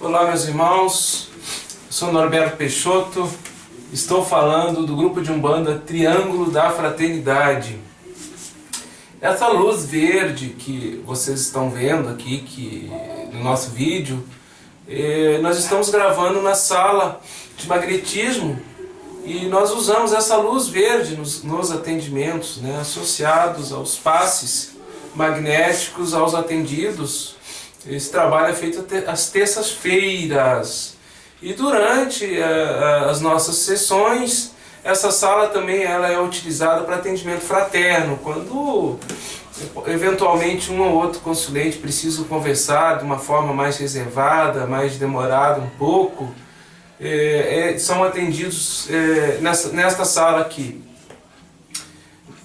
Olá, meus irmãos, sou Norberto Peixoto, estou falando do grupo de Umbanda Triângulo da Fraternidade. Essa luz verde que vocês estão vendo aqui no nosso vídeo, nós estamos gravando na sala de magnetismo e nós usamos essa luz verde nos atendimentos, né, associados aos passes magnéticos aos atendidos. Esse trabalho é feito às terças-feiras. E durante as nossas sessões, essa sala também ela é utilizada para atendimento fraterno. Quando eventualmente um ou outro consulente precisa conversar de uma forma mais reservada, mais demorada um pouco, são atendidos nesta sala aqui.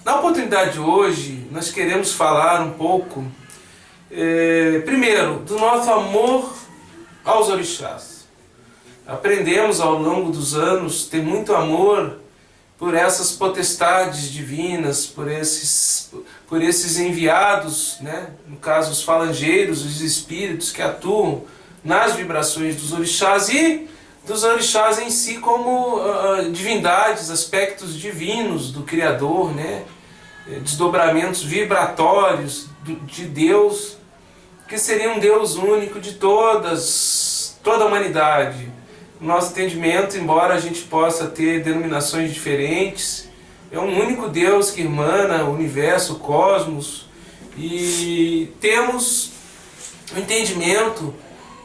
Na oportunidade de hoje, nós queremos falar um pouco primeiro, do nosso amor aos orixás. Aprendemos ao longo dos anos ter muito amor por essas potestades divinas, por esses enviados, né? No caso os falangeiros, os espíritos que atuam nas vibrações dos orixás e dos orixás em si como divindades, aspectos divinos do Criador, né? Desdobramentos vibratórios de Deus, que seria um Deus único de toda a humanidade. O nosso entendimento, embora a gente possa ter denominações diferentes, é um único Deus que irmana o universo, o cosmos, e temos o entendimento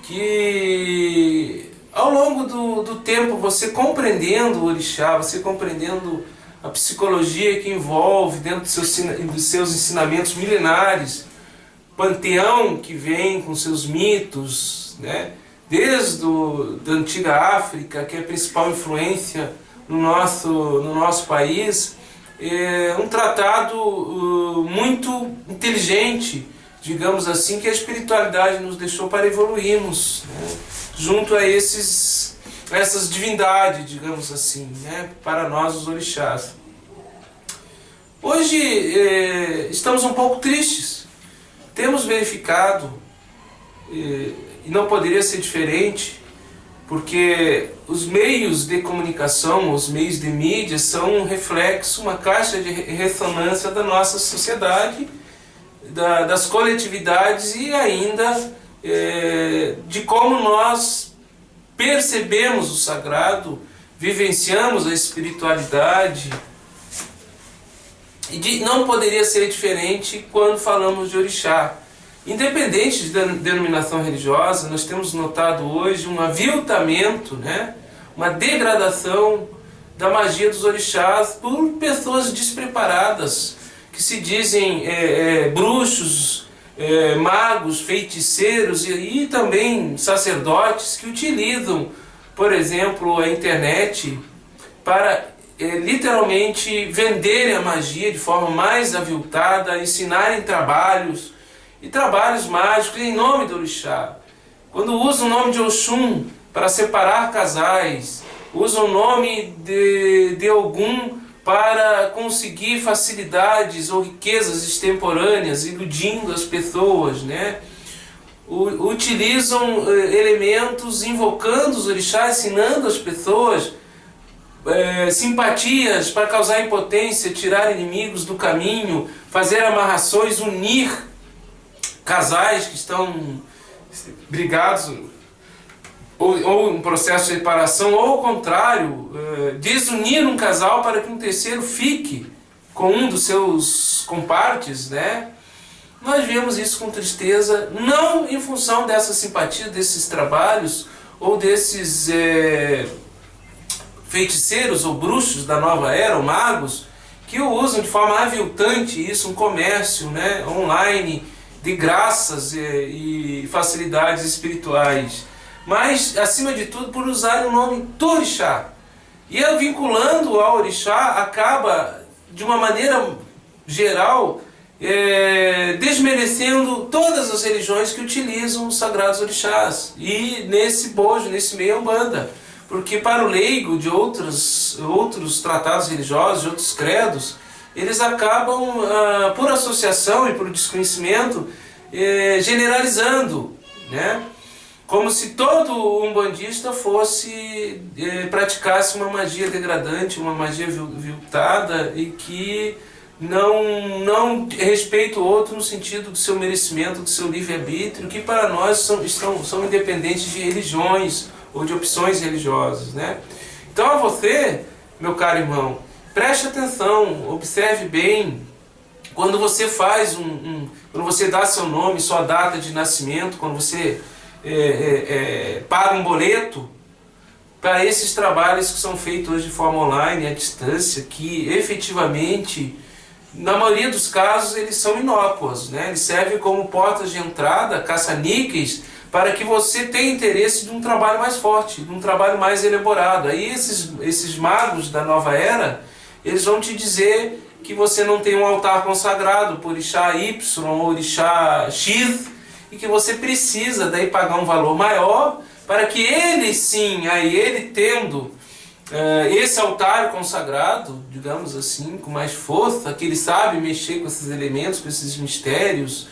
que ao longo do tempo, você compreendendo o orixá, você compreendendo a psicologia que envolve dentro dos seus ensinamentos milenares, panteão que vem com seus mitos, né? Desde da antiga África, que é a principal influência no nosso país, é um tratado muito inteligente, digamos assim, que a espiritualidade nos deixou para evoluirmos, né? Junto a essas divindades, digamos assim, né? Para nós os orixás. Hoje estamos um pouco tristes. Temos verificado, e não poderia ser diferente, porque os meios de comunicação, os meios de mídia são um reflexo, uma caixa de ressonância da nossa sociedade, das coletividades e ainda de como nós percebemos o sagrado, vivenciamos a espiritualidade. E não poderia ser diferente quando falamos de orixá. Independente de denominação religiosa, nós temos notado hoje um aviltamento, né? Uma degradação da magia dos orixás por pessoas despreparadas, que se dizem bruxos, magos, feiticeiros e também sacerdotes que utilizam, por exemplo, a internet para literalmente venderem a magia de forma mais aviltada, ensinarem trabalhos mágicos em nome do orixá. Quando usam o nome de Oxum para separar casais, usam o nome de Ogum para conseguir facilidades ou riquezas extemporâneas, iludindo as pessoas, né? Utilizam elementos invocando os orixás, ensinando as pessoas simpatias para causar impotência, tirar inimigos do caminho, fazer amarrações, unir casais que estão brigados ou em processo de separação, ou ao contrário, desunir um casal para que um terceiro fique com um dos seus compartes, né? Nós vemos isso com tristeza, não em função dessa simpatia, desses trabalhos ou desses feiticeiros ou bruxos da nova era, ou magos, que usam de forma aviltante isso, um comércio, né, online, de graças e facilidades espirituais. Mas, acima de tudo, por usar o nome do orixá. E vinculando ao orixá, acaba, de uma maneira geral, desmerecendo todas as religiões que utilizam os sagrados orixás. E nesse bojo, nesse meio Umbanda. Porque para o leigo de outros tratados religiosos, de outros credos, eles acabam, por associação e por desconhecimento, generalizando, né? como se todo umbandista praticasse uma magia degradante, uma magia viltada, e que não respeita o outro no sentido do seu merecimento, do seu livre-arbítrio, que para nós são independentes de religiões ou de opções religiosas, né? Então a você, meu caro irmão, preste atenção, observe bem, quando você faz quando você dá seu nome, sua data de nascimento, quando você paga um boleto para esses trabalhos que são feitos hoje de forma online, à distância, que efetivamente, na maioria dos casos, eles são inócuos, né? Eles servem como portas de entrada, caça-níqueis, para que você tenha interesse de um trabalho mais forte, de um trabalho mais elaborado. Aí esses magos da nova era, eles vão te dizer que você não tem um altar consagrado por orixá Y ou orixá X, e que você precisa daí pagar um valor maior para que ele sim, aí ele tendo esse altar consagrado, digamos assim, com mais força, que ele sabe mexer com esses elementos, com esses mistérios,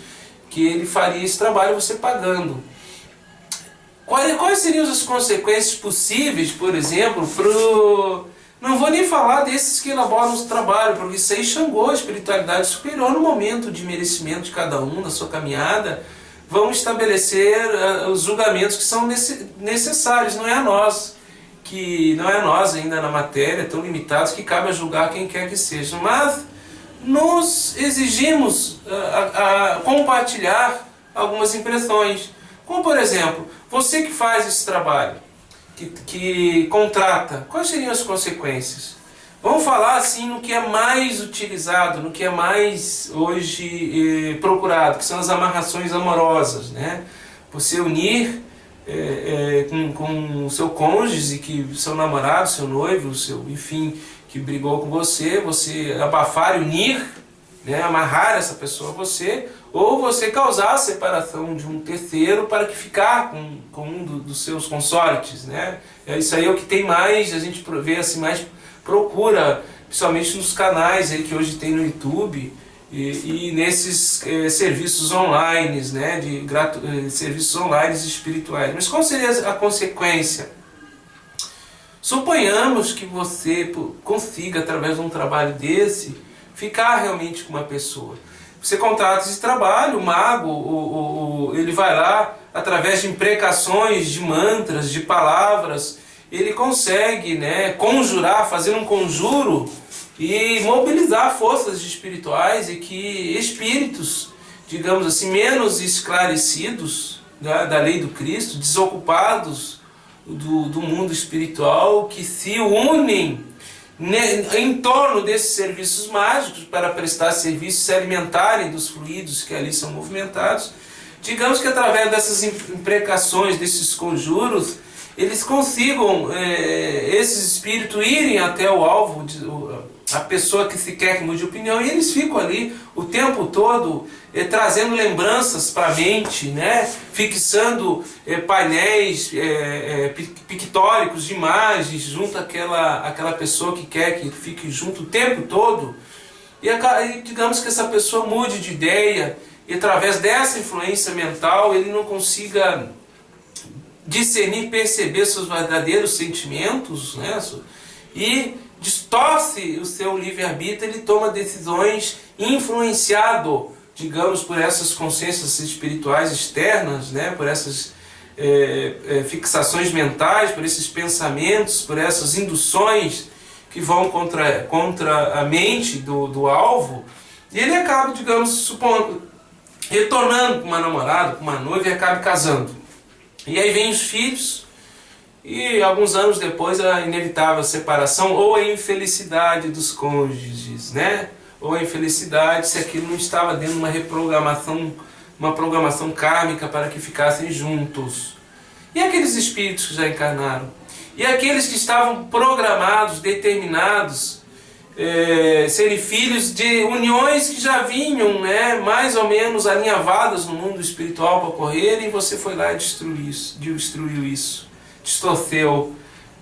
que ele faria esse trabalho você pagando. Quais seriam as consequências possíveis, por exemplo, não vou nem falar desses que elaboram o trabalho, porque isso aí Xangô, a espiritualidade superior, no momento de merecimento de cada um, na sua caminhada, vão estabelecer os julgamentos que são necessários, não é a nós, ainda na matéria, tão limitados, que cabe a julgar quem quer que seja, mas nos exigimos compartilhar algumas impressões, como por exemplo, você que faz esse trabalho, que contrata, quais seriam as consequências? Vamos falar assim no que é mais utilizado, no que é mais hoje procurado, que são as amarrações amorosas, né? Você unir com o seu cônjuge, seu namorado, seu noivo, enfim, que brigou com você abafar e unir, né? Amarrar essa pessoa a você, ou você causar a separação de um terceiro para que ficar com um dos seus consortes, né? Isso aí é o que tem mais, a gente vê assim, mais procura, principalmente nos canais aí que hoje tem no YouTube e nesses serviços online, né, serviços online espirituais. Mas qual seria a consequência? Suponhamos que você consiga, através de um trabalho desse, ficar realmente com uma pessoa. Você contrata esse trabalho, o mago, ele vai lá, através de imprecações, de mantras, de palavras, ele consegue, né, conjurar, fazer um conjuro e mobilizar forças espirituais, e que espíritos, digamos assim, menos esclarecidos da lei do Cristo, desocupados do mundo espiritual, que se unem em torno desses serviços mágicos para prestar serviço, se alimentarem dos fluidos que ali são movimentados. Digamos que através dessas imprecações, desses conjuros, eles consigam, esses espíritos, irem até o alvo, a pessoa que se quer que mude de opinião, e eles ficam ali o tempo todo trazendo lembranças para a mente, né? Fixando painéis pictóricos de imagens junto àquela pessoa que quer que fique junto o tempo todo, e digamos que essa pessoa mude de ideia, e através dessa influência mental ele não consiga discernir, perceber seus verdadeiros sentimentos, né? E distorce o seu livre-arbítrio, ele toma decisões influenciado, digamos, por essas consciências espirituais externas, né? Por essas fixações mentais, por esses pensamentos, por essas induções que vão contra a mente do alvo, e ele acaba, digamos, retornando com uma namorada, com uma noiva, e acaba casando. E aí vem os filhos, e alguns anos depois a inevitável separação ou a infelicidade dos cônjuges, né? Ou a infelicidade se aquilo não estava dentro de uma programação kármica para que ficassem juntos. E aqueles espíritos que já encarnaram? E aqueles que estavam programados, determinados, serem filhos de uniões que já vinham, né, mais ou menos alinhavadas no mundo espiritual para ocorrerem, e você foi lá e destruiu isso, distorceu.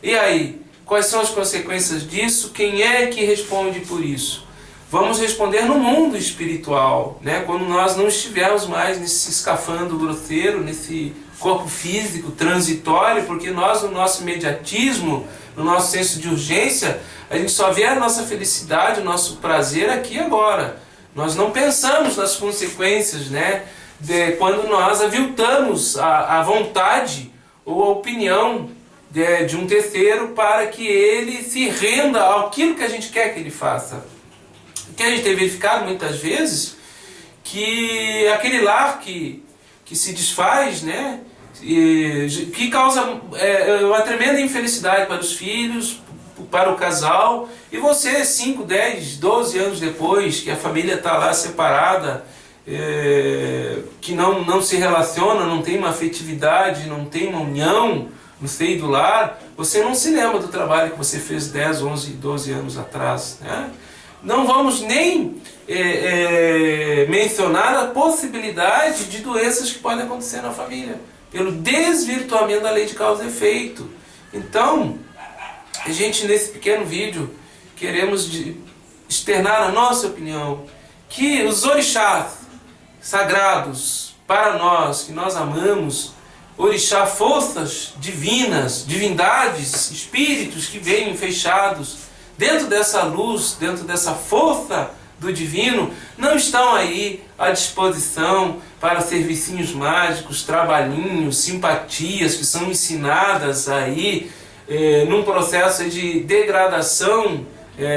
E aí, quais são as consequências disso? Quem é que responde por isso? vamos responder no mundo espiritual, né? Quando nós não estivermos mais nesse escafandro grosseiro, nesse corpo físico transitório, porque nós, no nosso imediatismo, no nosso senso de urgência, a gente só vê a nossa felicidade, o nosso prazer aqui e agora. Nós não pensamos nas consequências, né? Quando nós aviltamos a vontade ou a opinião de um terceiro para que ele se renda àquilo que a gente quer que ele faça. O que a gente tem verificado muitas vezes, que aquele lar que se desfaz, né, que causa uma tremenda infelicidade para os filhos, para o casal, e você 5, 10, 12 anos depois, que a família está lá separada, que não se relaciona, não tem uma afetividade, não tem uma união no seio do lar, você não se lembra do trabalho que você fez 10, 11, 12 anos atrás, né? Não vamos nem mencionar a possibilidade de doenças que podem acontecer na família, pelo desvirtuamento da lei de causa e efeito. Então, a gente nesse pequeno vídeo queremos externar a nossa opinião, que os orixás sagrados para nós, que nós amamos, orixá, forças divinas, divindades, espíritos que vêm fechados dentro dessa luz, dentro dessa força do divino, não estão aí à disposição para servicinhos mágicos, trabalhinhos, simpatias que são ensinadas aí num processo de degradação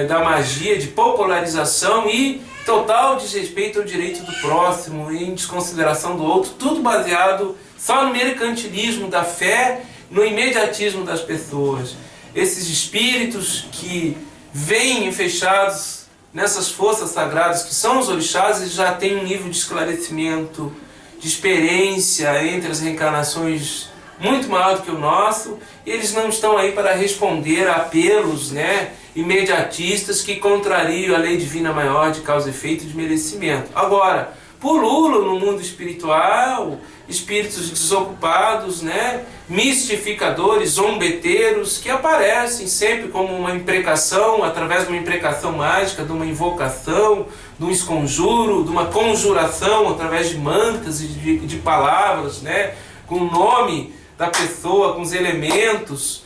da magia, de popularização e total desrespeito ao direito do próximo e em desconsideração do outro, tudo baseado só no mercantilismo da fé, no imediatismo das pessoas. Esses espíritos que vêm fechados nessas forças sagradas que são os orixás, eles já têm um nível de esclarecimento, de experiência entre as reencarnações muito maior do que o nosso, e eles não estão aí para responder a apelos, né, imediatistas que contrariam a lei divina maior de causa e efeito e de merecimento. Agora, pululam no mundo espiritual espíritos desocupados, né, mistificadores, zombeteiros, que aparecem sempre como uma imprecação, através de uma imprecação mágica, de uma invocação, de um esconjuro, de uma conjuração, através de mantras e de palavras, né, com o nome da pessoa, com os elementos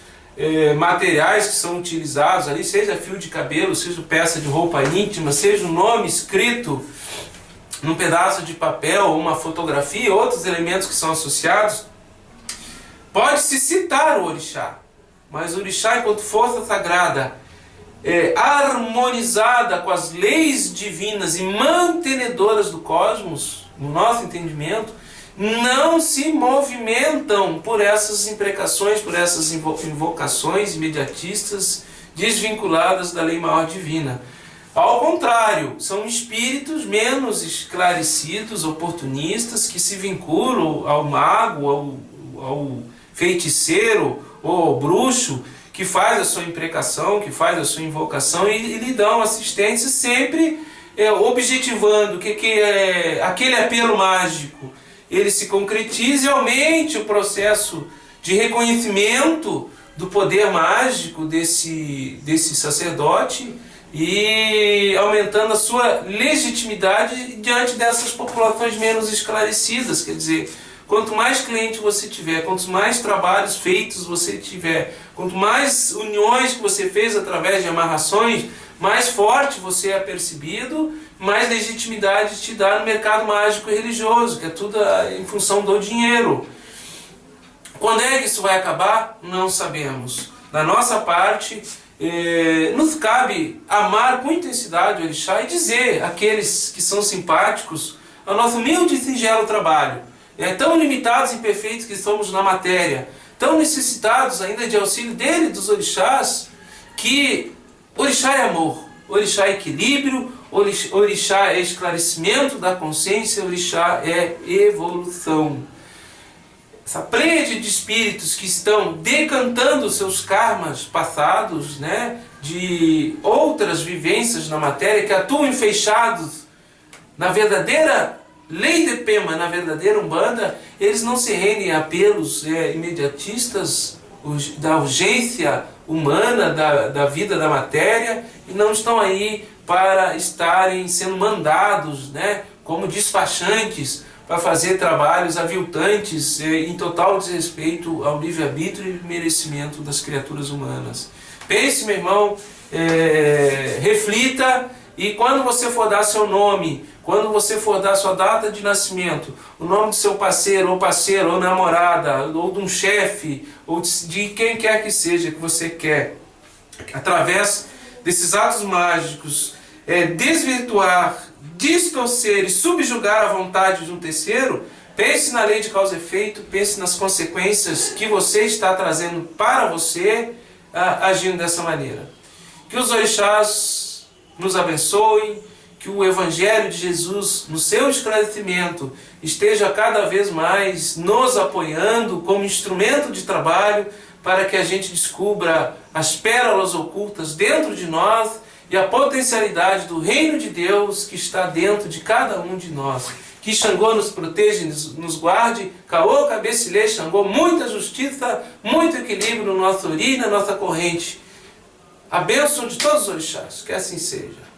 materiais que são utilizados ali, seja fio de cabelo, seja peça de roupa íntima, seja um nome escrito num pedaço de papel ou uma fotografia, outros elementos que são associados. Pode-se citar o orixá, mas o orixá, enquanto força sagrada, harmonizada com as leis divinas e mantenedoras do cosmos, no nosso entendimento, não se movimentam por essas imprecações, por essas invocações imediatistas desvinculadas da lei maior divina. Ao contrário, são espíritos menos esclarecidos, oportunistas, que se vinculam ao mago, ao feiticeiro ou ao bruxo, que faz a sua imprecação, que faz a sua invocação e lhe dão assistência sempre objetivando que aquele apelo mágico ele se concretize e aumente o processo de reconhecimento do poder mágico desse sacerdote e aumentando a sua legitimidade diante dessas populações menos esclarecidas. Quer dizer, quanto mais cliente você tiver, quanto mais trabalhos feitos você tiver, quanto mais uniões que você fez através de amarrações, mais forte você é percebido, mais legitimidade te dá no mercado mágico e religioso, que é tudo em função do dinheiro. Quando é que isso vai acabar? Não sabemos. Da nossa parte, nos cabe amar com intensidade o orixá e dizer àqueles que são simpáticos ao nosso humilde e singelo trabalho, tão limitados e imperfeitos que somos na matéria, tão necessitados ainda de auxílio dele, dos orixás, que orixá é amor, orixá é equilíbrio, orixá é esclarecimento da consciência, orixá é evolução. Essa pleiade de espíritos que estão decantando seus karmas passados, né, de outras vivências na matéria, que atuam fechados na verdadeira lei de Pema, na verdadeira Umbanda, eles não se rendem a apelos imediatistas da urgência humana, da vida da matéria, e não estão aí para estarem sendo mandados, né, como despachantes para fazer trabalhos aviltantes em total desrespeito ao livre-arbítrio e merecimento das criaturas humanas. Pense, meu irmão, reflita, e quando você for dar seu nome, quando você for dar sua data de nascimento, o nome do seu parceiro, ou namorada, ou de um chefe, ou de quem quer que seja que você quer, através desses atos mágicos, desvirtuar, distorcer e subjugar a vontade de um terceiro, pense na lei de causa e efeito, pense nas consequências que você está trazendo para você, agindo dessa maneira. Que os orixás nos abençoem, que o Evangelho de Jesus, no seu esclarecimento, esteja cada vez mais nos apoiando como instrumento de trabalho para que a gente descubra as pérolas ocultas dentro de nós e a potencialidade do reino de Deus que está dentro de cada um de nós. Que Xangô nos proteja e nos guarde. Caô, cabecilê, Xangô, muita justiça, muito equilíbrio no nosso ori e na nossa corrente. A bênção de todos os orixás, que assim seja.